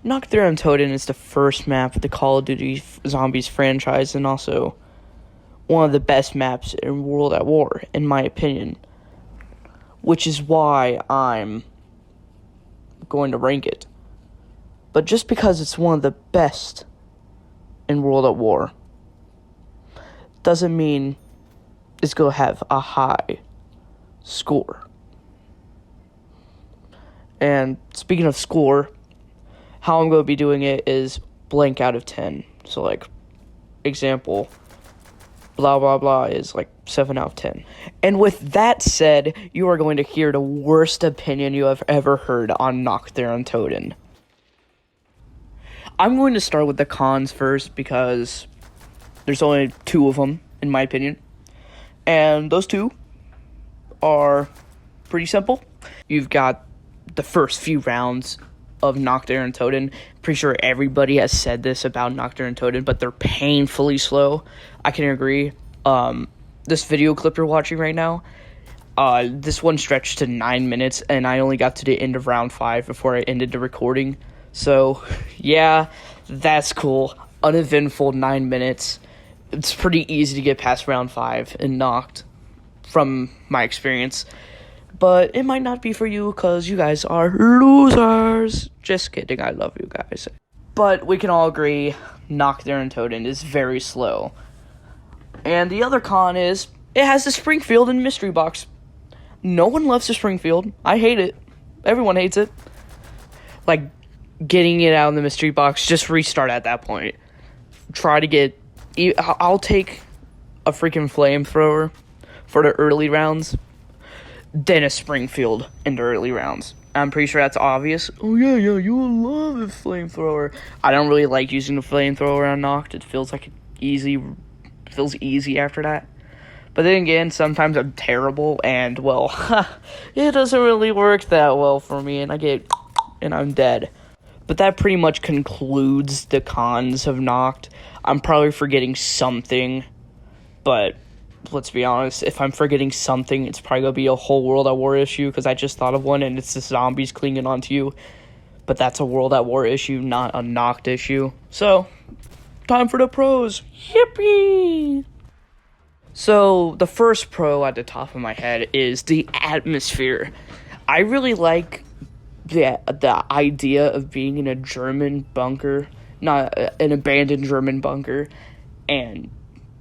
Nacht, Untoten is the first map of the Call of Duty Zombies franchise and also one of the best maps in World at War, in my opinion. Which is why I'm going to rank it. But just because it's one of the best in World at War doesn't mean it's going to have a high score. And speaking of score, how I'm going to be doing it is blank out of 10. So, like, example, blah, blah, blah is, like, 7 out of 10. And with that said, you are going to hear the worst opinion you have ever heard on Nacht, Untoten. I'm going to start with the cons first because there's only 2 of them, in my opinion. And those 2 are pretty simple. You've got the first few rounds of Nacht, Untoten. Pretty sure everybody has said this about Nacht, Untoten, but they're painfully slow. I can agree. This video clip you're watching right now, this one stretched to 9 minutes, and I only got to the end of round 5 before I ended the recording. So, yeah, that's cool. Uneventful 9 minutes. It's pretty easy to get past round 5 in Nacht, from my experience. But it might not be for you, because you guys are losers. Just kidding, I love you guys. But we can all agree, Nacht, Untoten is very slow. And the other con is, it has the Springfield and mystery box. No one loves the Springfield. I hate it. Everyone hates it. Like, getting it out in the mystery box, just restart at that point. Try to get... I'll take a freaking flamethrower for the early rounds, then a Springfield in the early rounds. I'm pretty sure that's obvious. Oh yeah, you will love a flamethrower. I don't really like using the flamethrower on Nacht. It feels like feels easy after that. But then again, sometimes I'm terrible, and well, it doesn't really work that well for me, and I'm dead. But that pretty much concludes the cons of Nacht. I'm probably forgetting something, but let's be honest, if I'm forgetting something, it's probably going to be a whole World at War issue, because I just thought of one, and it's the zombies clinging onto you. But that's a World at War issue, not a Nacht issue. So, time for the pros. Yippee! So, the first pro at the top of my head is the atmosphere. I really like the idea of being in a German bunker, not an abandoned German bunker, and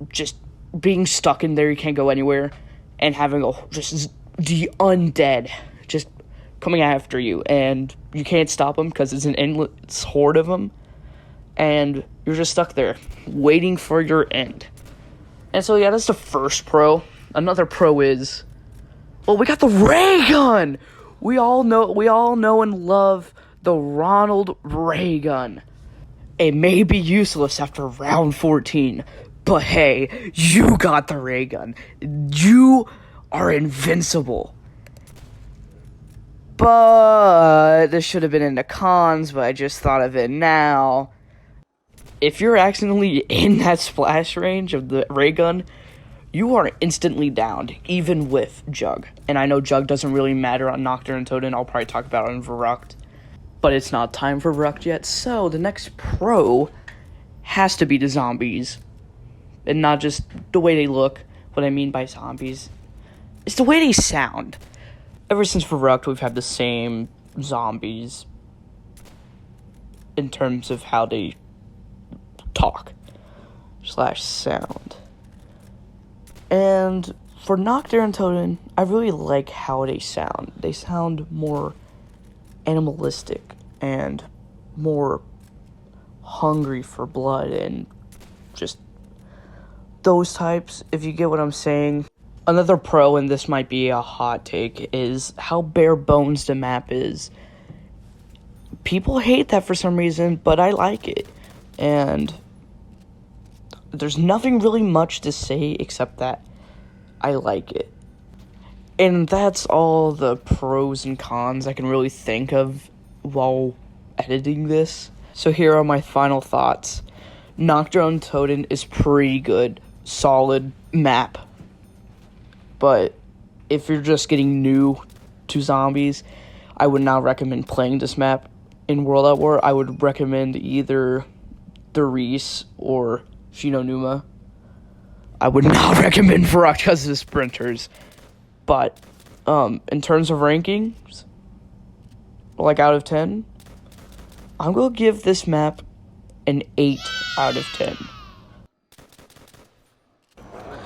just being stuck in there, you can't go anywhere, and having just the undead just coming after you, and you can't stop them because it's an endless horde of them, and you're just stuck there, waiting for your end. And so, yeah, that's the first pro. Another pro is, well, we got the ray gun! We all know and love the Ronald ray gun. It may be useless after round 14, but hey, you got the ray gun. You are invincible. But this should have been in the cons, but I just thought of it now. If you're accidentally in that splash range of the ray gun, you are instantly downed, even with Jug. And I know Jug doesn't really matter on Nacht, Untoten. I'll probably talk about it in Verrucht. But it's not time for Verrucht yet, so the next pro has to be the zombies. And not just the way they look. What I mean by zombies is the way they sound. Ever since Verrucht, we've had the same zombies in terms of how they talk / sound. And for Nacht, Untoten, I really like how they sound. They sound more animalistic and more hungry for blood and just those types, if you get what I'm saying. Another pro, and this might be a hot take, is how bare bones the map is. People hate that for some reason, but I like it. And there's nothing really much to say except that I like it. And that's all the pros and cons I can really think of while editing this. So here are my final thoughts. Nacht, Untoten is pretty good, solid map. But if you're just getting new to zombies, I would not recommend playing this map in World at War, I would recommend either the Reese or Shinonuma. I would not recommend Farak because of the sprinters. But in terms of rankings, like out of 10, I'm going to give this map an 8 out of 10.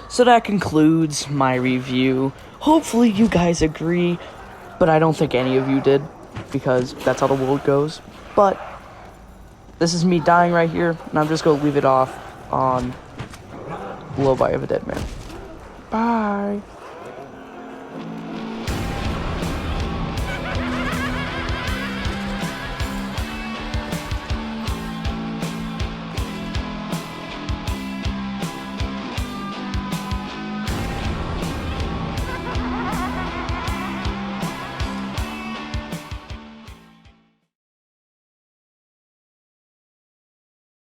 So that concludes my review. Hopefully you guys agree, but I don't think any of you did, because that's how the world goes. But this is me dying right here, and I'm just going to leave it off on Low by of a Dead Man. Bye.